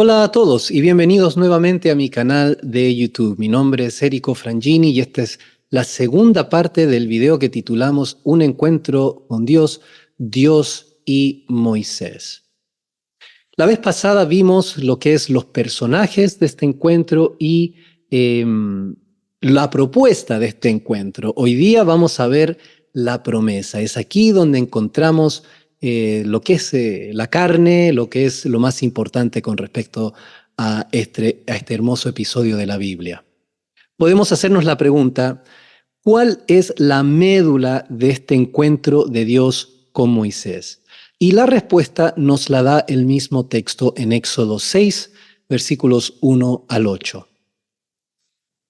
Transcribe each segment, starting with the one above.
Hola a todos y bienvenidos nuevamente a mi canal de YouTube. Mi nombre es Erico Frangini y esta es la segunda parte del video que titulamos Un encuentro con Dios, Dios y Moisés. La vez pasada vimos lo que es los personajes de este encuentro y la propuesta de este encuentro. Hoy día vamos a ver la promesa. Es aquí donde encontramos lo que es la carne, lo que es lo más importante con respecto a este hermoso episodio de la Biblia. Podemos hacernos la pregunta, ¿cuál es la médula de este encuentro de Dios con Moisés? Y la respuesta nos la da el mismo texto en Éxodo 6, versículos 1 al 8.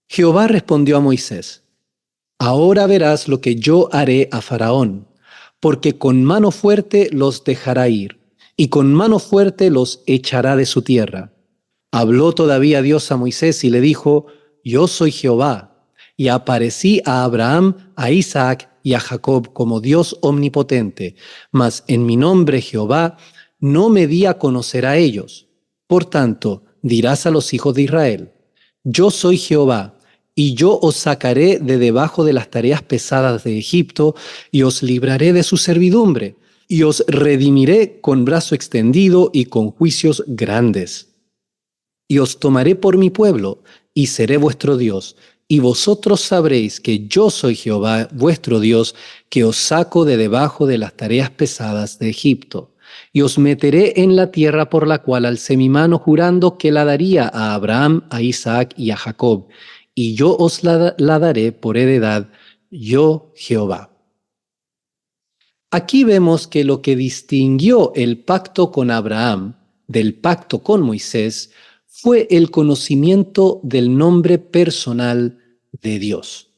Jehová respondió a Moisés: Ahora verás lo que yo haré a Faraón, porque con mano fuerte los dejará ir, y con mano fuerte los echará de su tierra. Habló todavía Dios a Moisés y le dijo: Yo soy Jehová, y aparecí a Abraham, a Isaac y a Jacob como Dios omnipotente, mas en mi nombre Jehová no me di a conocer a ellos. Por tanto, dirás a los hijos de Israel: Yo soy Jehová, y yo os sacaré de debajo de las tareas pesadas de Egipto, y os libraré de su servidumbre, y os redimiré con brazo extendido y con juicios grandes. Y os tomaré por mi pueblo, y seré vuestro Dios, y vosotros sabréis que yo soy Jehová, vuestro Dios, que os saco de debajo de las tareas pesadas de Egipto. Y os meteré en la tierra por la cual alcé mi mano jurando que la daría a Abraham, a Isaac y a Jacob, y yo os la daré por heredad, yo Jehová. Aquí vemos que lo que distinguió el pacto con Abraham del pacto con Moisés fue el conocimiento del nombre personal de Dios.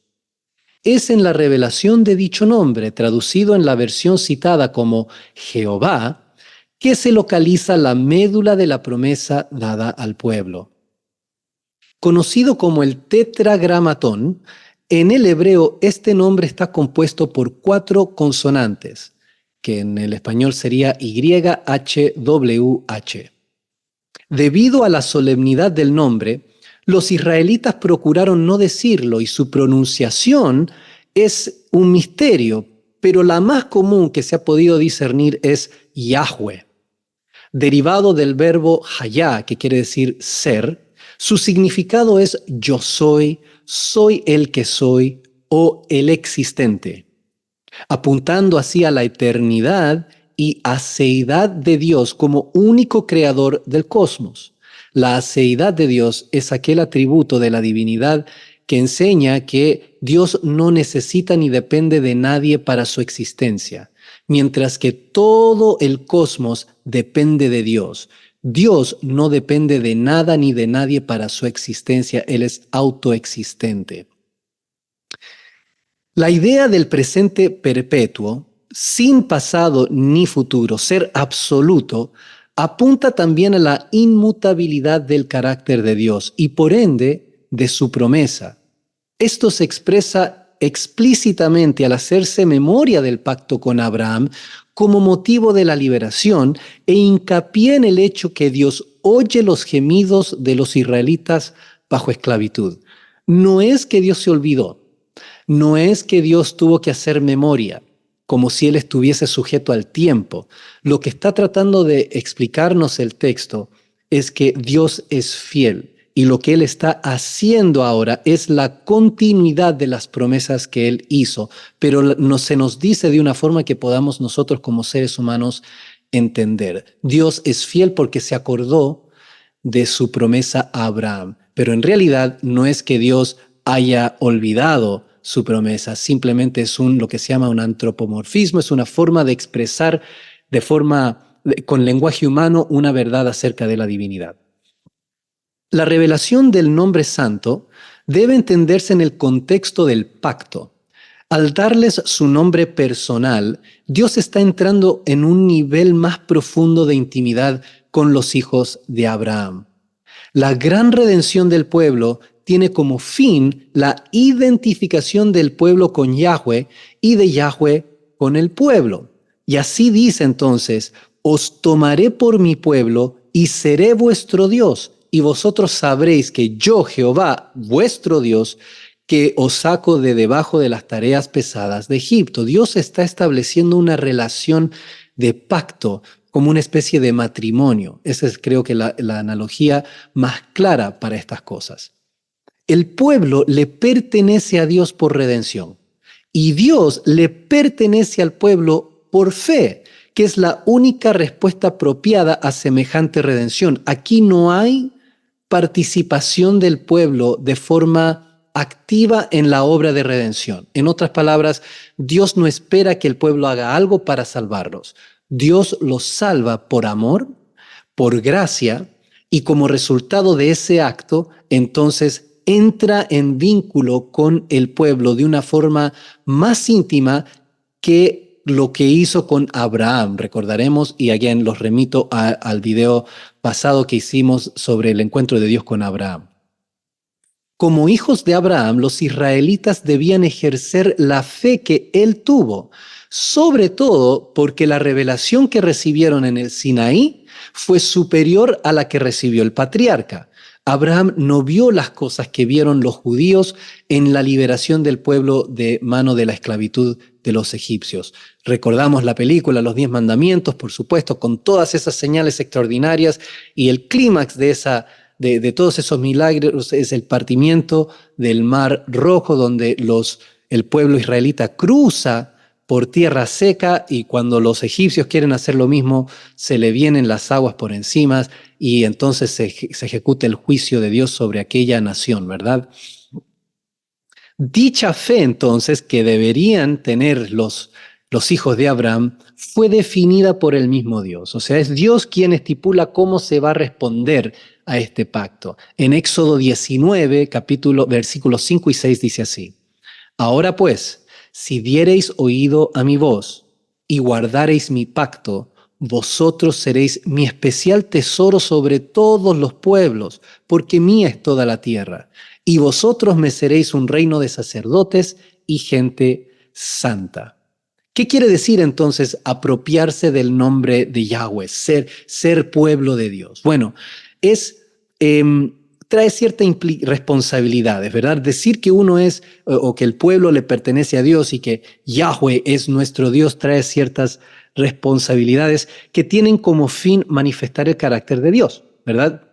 Es en la revelación de dicho nombre, traducido en la versión citada como Jehová, que se localiza la médula de la promesa dada al pueblo. Conocido como el tetragramatón, en el hebreo este nombre está compuesto por 4 consonantes, que en el español sería YHWH. Debido a la solemnidad del nombre, los israelitas procuraron no decirlo y su pronunciación es un misterio, pero la más común que se ha podido discernir es Yahweh. Derivado del verbo hayá, que quiere decir ser, su significado es yo soy el que soy o el existente, apuntando así a la eternidad y aceidad de Dios como único creador del cosmos. La aceidad de Dios es aquel atributo de la divinidad que enseña que Dios no necesita ni depende de nadie para su existencia, mientras que todo el cosmos depende de Dios. Dios no depende de nada ni de nadie para su existencia, Él es autoexistente. La idea del presente perpetuo, sin pasado ni futuro, ser absoluto, apunta también a la inmutabilidad del carácter de Dios y por ende de su promesa. Esto se expresa explícitamente al hacerse memoria del pacto con Abraham como motivo de la liberación e hincapié en el hecho que Dios oye los gemidos de los israelitas bajo esclavitud. No es que Dios se olvidó, no es que Dios tuvo que hacer memoria, como si Él estuviese sujeto al tiempo. Lo que está tratando de explicarnos el texto es que Dios es fiel y lo que Él está haciendo ahora es la continuidad de las promesas que Él hizo, pero no se nos dice de una forma que podamos nosotros como seres humanos entender. Dios es fiel porque se acordó de su promesa a Abraham, pero en realidad no es que Dios haya olvidado su promesa, simplemente es lo que se llama un antropomorfismo, es una forma de expresar con lenguaje humano una verdad acerca de la divinidad. La revelación del nombre santo debe entenderse en el contexto del pacto. Al darles su nombre personal, Dios está entrando en un nivel más profundo de intimidad con los hijos de Abraham. La gran redención del pueblo tiene como fin la identificación del pueblo con Yahweh y de Yahweh con el pueblo. Y así dice entonces: os tomaré por mi pueblo y seré vuestro Dios, y vosotros sabréis que yo, Jehová, vuestro Dios, que os saco de debajo de las tareas pesadas de Egipto. Dios está estableciendo una relación de pacto, como una especie de matrimonio. Esa es, creo que, la analogía más clara para estas cosas. El pueblo le pertenece a Dios por redención y Dios le pertenece al pueblo por fe, que es la única respuesta apropiada a semejante redención. Aquí no hay participación del pueblo de forma activa en la obra de redención. En otras palabras, Dios no espera que el pueblo haga algo para salvarlos. Dios los salva por amor, por gracia, y como resultado de ese acto, entonces entra en vínculo con el pueblo de una forma más íntima que lo que hizo con Abraham. Recordaremos, y again los remito al video pasado que hicimos sobre el encuentro de Dios con Abraham. Como hijos de Abraham, los israelitas debían ejercer la fe que él tuvo, sobre todo porque la revelación que recibieron en el Sinaí fue superior a la que recibió el patriarca. Abraham no vio las cosas que vieron los judíos en la liberación del pueblo de mano de la esclavitud de los egipcios. Recordamos la película Los 10 Mandamientos, por supuesto, con todas esas señales extraordinarias, y el clímax de todos esos milagros es el partimiento del Mar Rojo, donde el pueblo israelita cruza por tierra seca, y cuando los egipcios quieren hacer lo mismo, se le vienen las aguas por encima y entonces se ejecuta el juicio de Dios sobre aquella nación, ¿verdad? Dicha fe, entonces, que deberían tener los hijos de Abraham, fue definida por el mismo Dios. O sea, es Dios quien estipula cómo se va a responder a este pacto. En Éxodo 19, versículos 5 y 6 dice así: Ahora pues, si diereis oído a mi voz y guardareis mi pacto, vosotros seréis mi especial tesoro sobre todos los pueblos, porque mía es toda la tierra. Y vosotros me seréis un reino de sacerdotes y gente santa. ¿Qué quiere decir entonces apropiarse del nombre de Yahweh, ser pueblo de Dios? Bueno, trae cierta responsabilidades, ¿verdad? Decir que uno es, o que el pueblo le pertenece a Dios y que Yahweh es nuestro Dios, trae ciertas responsabilidades que tienen como fin manifestar el carácter de Dios, ¿verdad?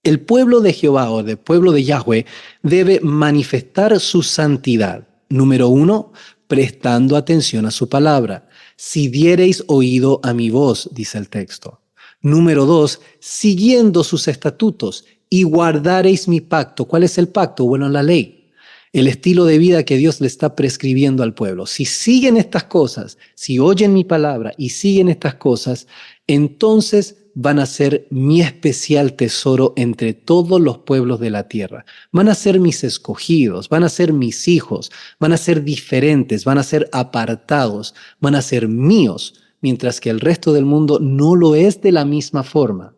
El pueblo de Jehová o del pueblo de Yahweh debe manifestar su santidad. Número 1, prestando atención a su palabra. Si diereis oído a mi voz, dice el texto. Número 2, siguiendo sus estatutos y guardareis mi pacto. ¿Cuál es el pacto? Bueno, la ley. El estilo de vida que Dios le está prescribiendo al pueblo. Si siguen estas cosas, si oyen mi palabra y siguen estas cosas, entonces van a ser mi especial tesoro entre todos los pueblos de la tierra. Van a ser mis escogidos, van a ser mis hijos, van a ser diferentes, van a ser apartados, van a ser míos, mientras que el resto del mundo no lo es de la misma forma.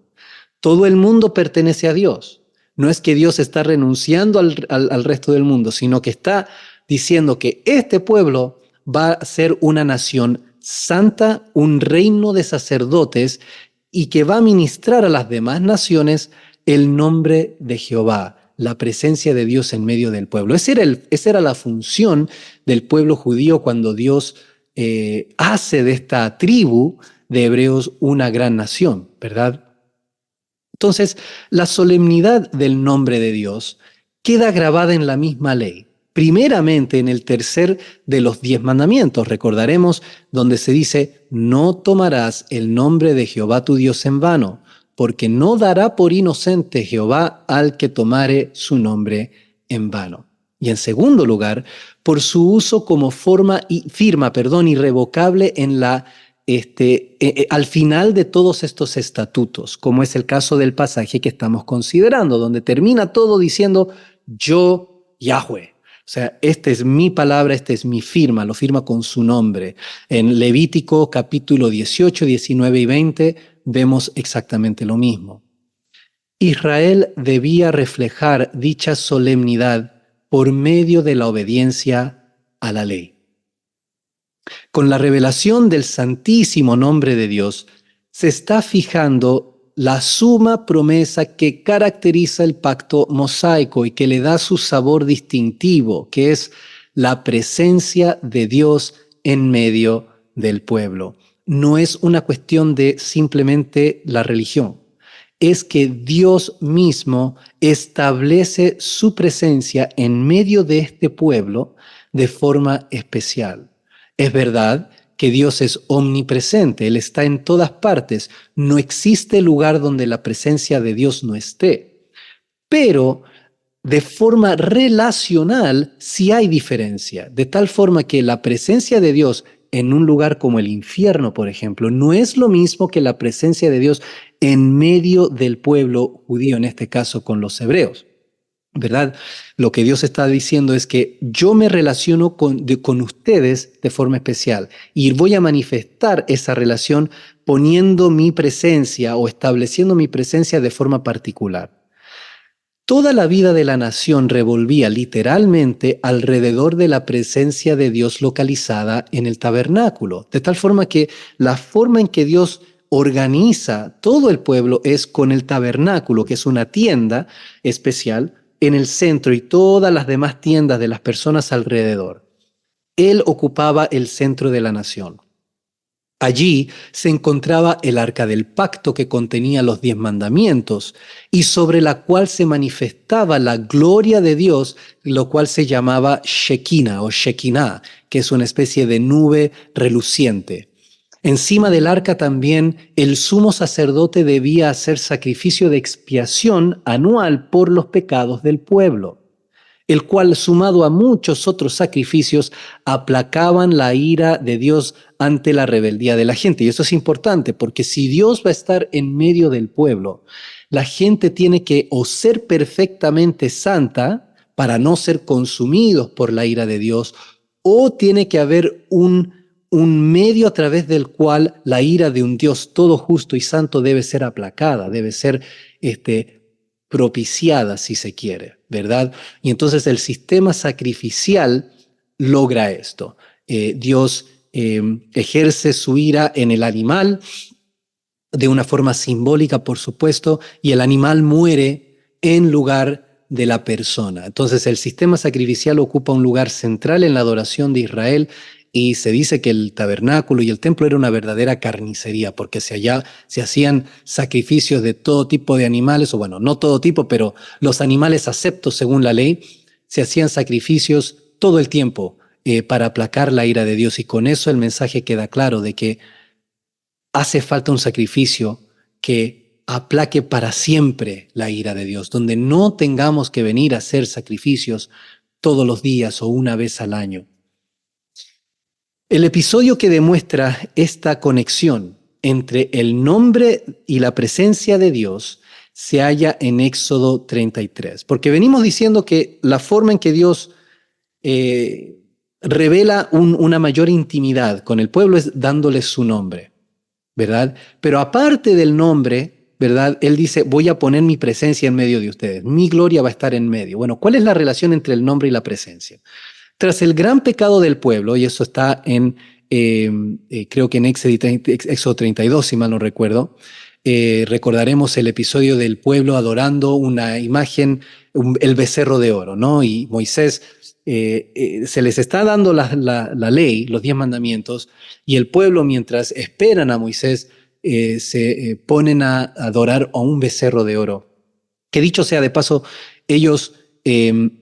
Todo el mundo pertenece a Dios. No es que Dios está renunciando al resto del mundo, sino que está diciendo que este pueblo va a ser una nación santa, un reino de sacerdotes, y que va a ministrar a las demás naciones el nombre de Jehová, la presencia de Dios en medio del pueblo. Esa era la función del pueblo judío cuando Dios hace de esta tribu de hebreos una gran nación, ¿verdad? Entonces, la solemnidad del nombre de Dios queda grabada en la misma ley. Primeramente en el tercer de los 10 mandamientos, recordaremos, donde se dice: no tomarás el nombre de Jehová tu Dios en vano, porque no dará por inocente Jehová al que tomare su nombre en vano. Y en segundo lugar, por su uso como firma irrevocable en al final de todos estos estatutos, como es el caso del pasaje que estamos considerando, donde termina todo diciendo: yo, Yahweh. O sea, esta es mi palabra, esta es mi firma, lo firma con su nombre. En Levítico capítulo 18, 19 y 20 vemos exactamente lo mismo. Israel debía reflejar dicha solemnidad por medio de la obediencia a la ley. Con la revelación del santísimo nombre de Dios, se está fijando la suma promesa que caracteriza el pacto mosaico y que le da su sabor distintivo, que es la presencia de Dios en medio del pueblo. No es una cuestión de simplemente la religión, es que Dios mismo establece su presencia en medio de este pueblo de forma especial. Es verdad que Dios es omnipresente, Él está en todas partes, no existe lugar donde la presencia de Dios no esté, pero de forma relacional sí hay diferencia, de tal forma que la presencia de Dios en un lugar como el infierno, por ejemplo, no es lo mismo que la presencia de Dios en medio del pueblo judío, en este caso con los hebreos. ¿Verdad? Lo que Dios está diciendo es que yo me relaciono con ustedes de forma especial y voy a manifestar esa relación poniendo mi presencia o estableciendo mi presencia de forma particular. Toda la vida de la nación revolvía literalmente alrededor de la presencia de Dios localizada en el tabernáculo, de tal forma que la forma en que Dios organiza todo el pueblo es con el tabernáculo, que es una tienda especial en el centro y todas las demás tiendas de las personas alrededor. Él ocupaba el centro de la nación. Allí se encontraba el arca del pacto que contenía los 10 mandamientos y sobre la cual se manifestaba la gloria de Dios, lo cual se llamaba Shekinah o Shekinah, que es una especie de nube reluciente. Encima del arca también el sumo sacerdote debía hacer sacrificio de expiación anual por los pecados del pueblo, el cual, sumado a muchos otros sacrificios, aplacaban la ira de Dios ante la rebeldía de la gente. Y eso es importante, porque si Dios va a estar en medio del pueblo, la gente tiene que o ser perfectamente santa para no ser consumidos por la ira de Dios, o tiene que haber un medio a través del cual la ira de un Dios todo justo y santo debe ser aplacada, debe ser propiciada, si se quiere, ¿verdad? Y entonces el sistema sacrificial logra esto. Dios ejerce su ira en el animal de una forma simbólica, por supuesto, y el animal muere en lugar de la persona. Entonces el sistema sacrificial ocupa un lugar central en la adoración de Israel y se dice que el tabernáculo y el templo era una verdadera carnicería porque se hacían sacrificios de todo tipo de animales, o bueno, no todo tipo, pero los animales aceptos según la ley, se hacían sacrificios todo el tiempo para aplacar la ira de Dios y con eso el mensaje queda claro de que hace falta un sacrificio que aplaque para siempre la ira de Dios, donde no tengamos que venir a hacer sacrificios todos los días o una vez al año. El episodio que demuestra esta conexión entre el nombre y la presencia de Dios se halla en Éxodo 33, porque venimos diciendo que la forma en que Dios revela una mayor intimidad con el pueblo es dándoles su nombre, ¿verdad? Pero aparte del nombre, ¿verdad? Él dice, voy a poner mi presencia en medio de ustedes, mi gloria va a estar en medio. Bueno, ¿cuál es la relación entre el nombre y la presencia? Tras el gran pecado del pueblo, y eso está en, creo que en Éxodo 32, si mal no recuerdo, recordaremos el episodio del pueblo adorando una imagen, el becerro de oro, ¿no? Y Moisés, se les está dando la ley, los 10 mandamientos, y el pueblo, mientras esperan a Moisés, se ponen a adorar a un becerro de oro. Que dicho sea de paso, ellos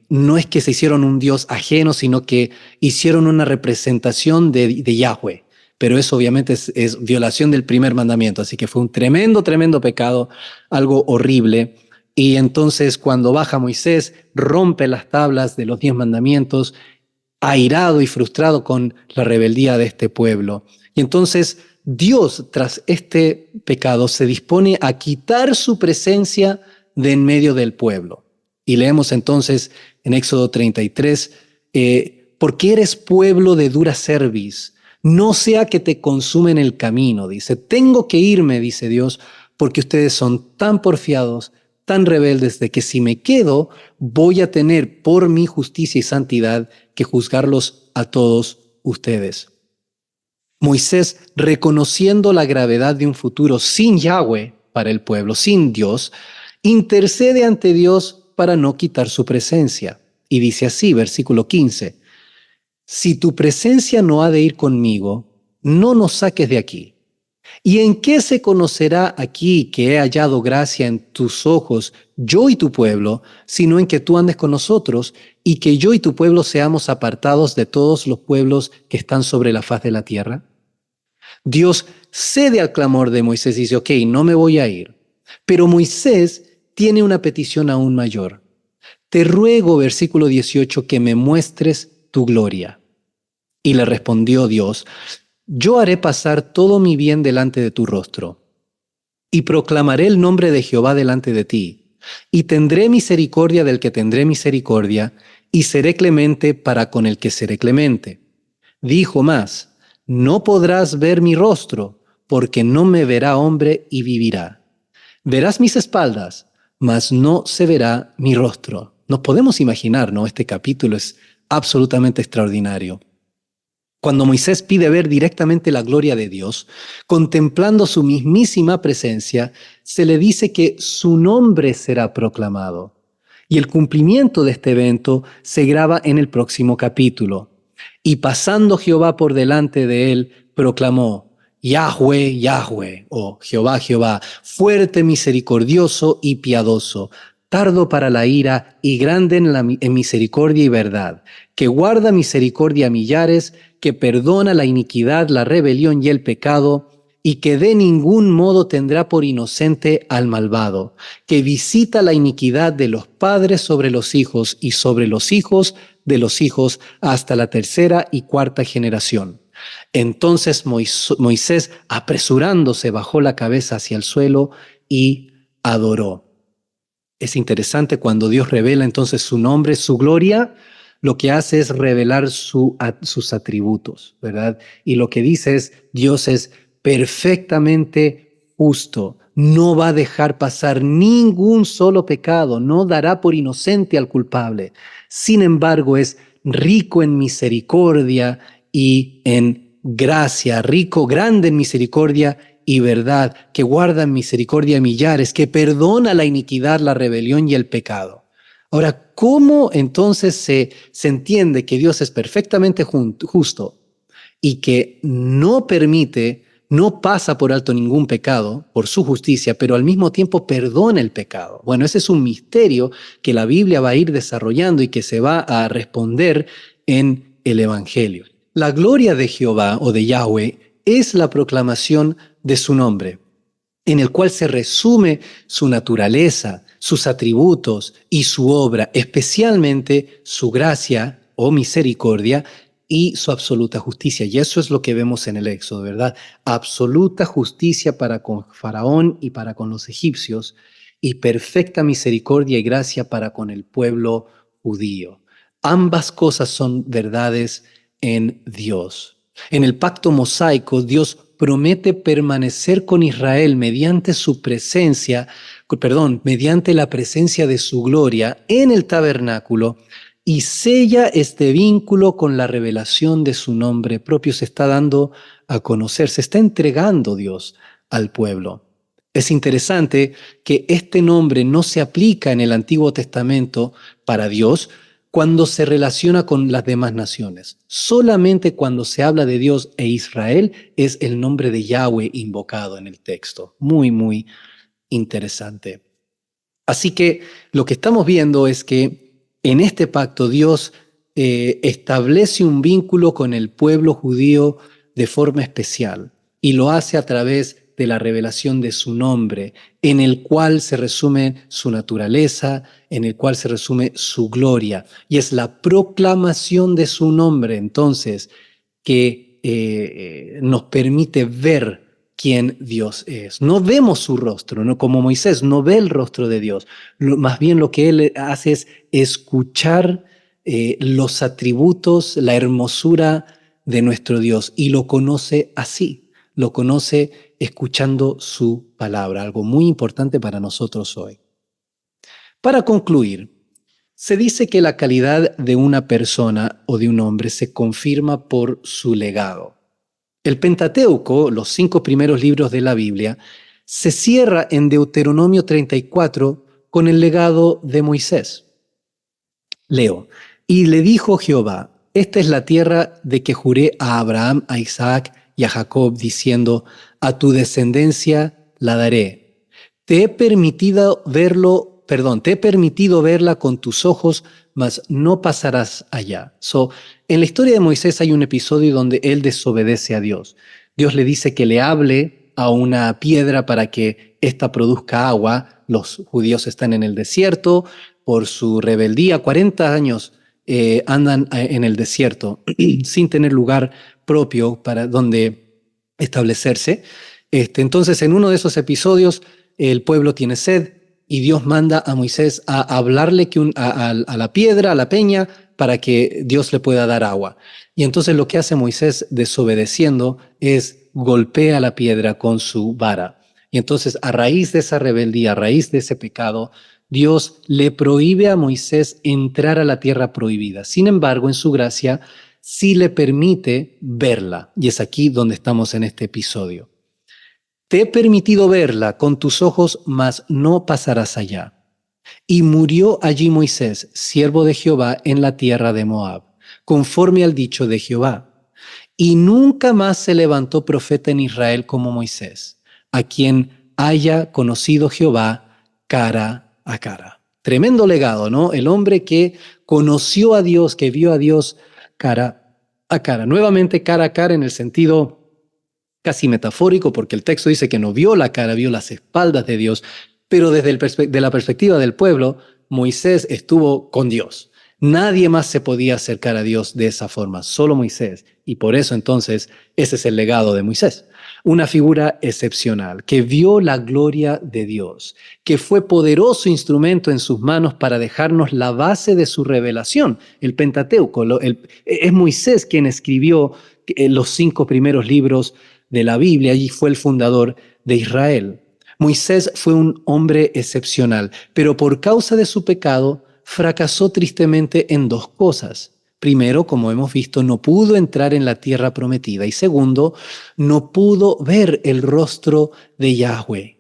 no es que se hicieron un Dios ajeno, sino que hicieron una representación de Yahweh. Pero eso obviamente es violación del primer mandamiento, así que fue un tremendo, tremendo pecado, algo horrible. Y entonces cuando baja Moisés, rompe las tablas de los 10 mandamientos, airado y frustrado con la rebeldía de este pueblo. Y entonces Dios, tras este pecado, se dispone a quitar su presencia de en medio del pueblo. Y leemos entonces en Éxodo 33, porque eres pueblo de dura cerviz, no sea que te consumen el camino, dice, tengo que irme, dice Dios, porque ustedes son tan porfiados, tan rebeldes, de que si me quedo, voy a tener por mi justicia y santidad que juzgarlos a todos ustedes. Moisés, reconociendo la gravedad de un futuro sin Yahweh, para el pueblo, sin Dios, intercede ante Dios para no quitar su presencia. Y dice así, versículo 15, si tu presencia no ha de ir conmigo, no nos saques de aquí. ¿Y en qué se conocerá aquí que he hallado gracia en tus ojos, yo y tu pueblo, sino en que tú andes con nosotros y que yo y tu pueblo seamos apartados de todos los pueblos que están sobre la faz de la tierra? Dios cede al clamor de Moisés y dice, ok, no me voy a ir. Pero Moisés tiene una petición aún mayor. Te ruego, versículo 18, que me muestres tu gloria. Y le respondió Dios, yo haré pasar todo mi bien delante de tu rostro, y proclamaré el nombre de Jehová delante de ti, y tendré misericordia del que tendré misericordia, y seré clemente para con el que seré clemente. Dijo más, no podrás ver mi rostro, porque no me verá hombre y vivirá. Verás mis espaldas, mas no se verá mi rostro. Nos podemos imaginar, ¿no? Este capítulo es absolutamente extraordinario. Cuando Moisés pide ver directamente la gloria de Dios, contemplando su mismísima presencia, se le dice que su nombre será proclamado. Y el cumplimiento de este evento se graba en el próximo capítulo. Y pasando Jehová por delante de él, proclamó, Yahweh, Yahweh, o Jehová, Jehová, fuerte, misericordioso y piadoso, tardo para la ira y grande en misericordia y verdad, que guarda misericordia a millares, que perdona la iniquidad, la rebelión y el pecado, y que de ningún modo tendrá por inocente al malvado, que visita la iniquidad de los padres sobre los hijos y sobre los hijos de los hijos hasta la tercera y cuarta generación. Entonces Moisés, apresurándose, bajó la cabeza hacia el suelo y adoró. Es interesante cuando Dios revela entonces su nombre, su gloria, lo que hace es revelar sus atributos, ¿verdad? Y lo que dice es, Dios es perfectamente justo, no va a dejar pasar ningún solo pecado, no dará por inocente al culpable. Sin embargo, es rico en misericordia y en gracia, rico, grande en misericordia y verdad, que guarda en misericordia a millares, que perdona la iniquidad, la rebelión y el pecado. Ahora, ¿cómo entonces se entiende que Dios es perfectamente justo y que no permite, no pasa por alto ningún pecado por su justicia, pero al mismo tiempo perdona el pecado? Bueno, ese es un misterio que la Biblia va a ir desarrollando y que se va a responder en el Evangelio. La gloria de Jehová o de Yahweh es la proclamación de su nombre, en el cual se resume su naturaleza, sus atributos y su obra, especialmente su gracia o misericordia y su absoluta justicia. Y eso es lo que vemos en el Éxodo, ¿verdad? Absoluta justicia para con Faraón y para con los egipcios, y perfecta misericordia y gracia para con el pueblo judío. Ambas cosas son verdades en Dios. En el pacto mosaico, Dios promete permanecer con Israel mediante su presencia, mediante la presencia de su gloria en el tabernáculo, y sella este vínculo con la revelación de su nombre propio. Se está dando a conocer, se está entregando Dios al pueblo. Es interesante que este nombre no se aplica en el Antiguo Testamento para Dios cuando se relaciona con las demás naciones. Solamente cuando se habla de Dios e Israel es el nombre de Yahweh invocado en el texto. Muy, muy interesante. Así que lo que estamos viendo es que en este pacto Dios establece un vínculo con el pueblo judío de forma especial y lo hace a través de la revelación de su nombre, en el cual se resume su naturaleza, en el cual se resume su gloria. Y es la proclamación de su nombre, entonces, que nos permite ver quién Dios es. No vemos su rostro, ¿no? Como Moisés no ve el rostro de Dios. Más bien lo que él hace es escuchar los atributos, la hermosura de nuestro Dios, y lo conoce así, lo conoce escuchando su palabra, algo muy importante para nosotros hoy. Para concluir, se dice que la calidad de una persona o de un hombre se confirma por su legado. El Pentateuco, los 5 primeros libros de la Biblia, se cierra en Deuteronomio 34 con el legado de Moisés. Leo, y le dijo Jehová, esta es la tierra de que juré a Abraham, a Isaac y a Jacob, diciendo, a tu descendencia la daré. Te he permitido verla con tus ojos, mas no pasarás allá. En la historia de Moisés hay un episodio donde él desobedece a Dios. Dios le dice que le hable a una piedra para que ésta produzca agua. Los judíos están en el desierto por su rebeldía. 40 años andan en el desierto sin tener lugar propio para donde establecerse. Entonces, en uno de esos episodios, el pueblo tiene sed y Dios manda a Moisés a hablarle a la piedra, a la peña, para que Dios le pueda dar agua. Y entonces lo que hace Moisés, desobedeciendo, es golpea la piedra con su vara. Y entonces, a raíz de esa rebeldía, a raíz de ese pecado, Dios le prohíbe a Moisés entrar a la tierra prohibida. Sin embargo, en su gracia, sí le permite verla. Y es aquí donde estamos en este episodio. Te he permitido verla con tus ojos, mas no pasarás allá. Y murió allí Moisés, siervo de Jehová, en la tierra de Moab, conforme al dicho de Jehová. Y nunca más se levantó profeta en Israel como Moisés, a quien haya conocido Jehová cara a cara. Tremendo legado, ¿no? El hombre que conoció a Dios, que vio a Dios cara a cara. Nuevamente cara a cara en el sentido casi metafórico, porque el texto dice que no vio la cara, vio las espaldas de Dios, pero de la perspectiva del pueblo, Moisés estuvo con Dios. Nadie más se podía acercar a Dios de esa forma, solo Moisés. Y por eso entonces ese es el legado de Moisés. Una figura excepcional, que vio la gloria de Dios, que fue poderoso instrumento en sus manos para dejarnos la base de su revelación, el Pentateuco. Es Moisés quien escribió los 5 primeros libros de la Biblia, allí fue el fundador de Israel. Moisés fue un hombre excepcional, pero por causa de su pecado fracasó tristemente en 2 cosas. Primero, como hemos visto, no pudo entrar en la tierra prometida y segundo, no pudo ver el rostro de Yahweh.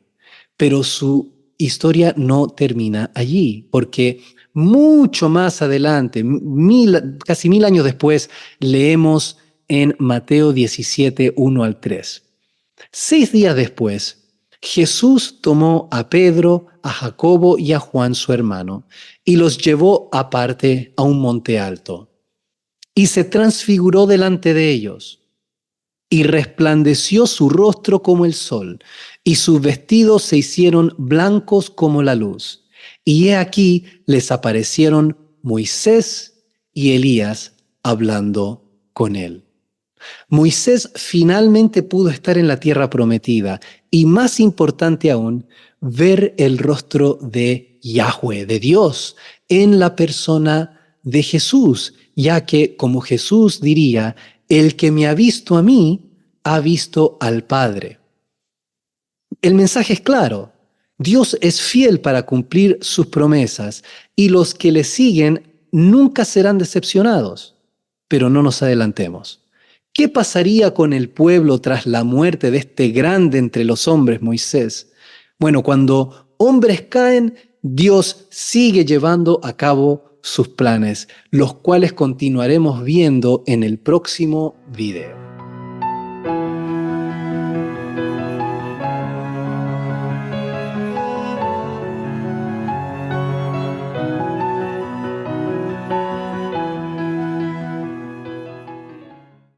Pero su historia no termina allí, porque mucho más adelante, casi 1000 años después, leemos en Mateo 17, 1 al 3. 6 días después, Jesús tomó a Pedro, a Jacobo y a Juan su hermano, y los llevó aparte a un monte alto, y se transfiguró delante de ellos, y resplandeció su rostro como el sol, y sus vestidos se hicieron blancos como la luz. Y he aquí les aparecieron Moisés y Elías hablando con él. Moisés finalmente pudo estar en la tierra prometida y, más importante aún, ver el rostro de Yahweh, de Dios, en la persona de Jesús, ya que, como Jesús diría, el que me ha visto a mí, ha visto al Padre. El mensaje es claro. Dios es fiel para cumplir sus promesas y los que le siguen nunca serán decepcionados. Pero no nos adelantemos. ¿Qué pasaría con el pueblo tras la muerte de este grande entre los hombres, Moisés? Bueno, cuando hombres caen, Dios sigue llevando a cabo sus planes, los cuales continuaremos viendo en el próximo video.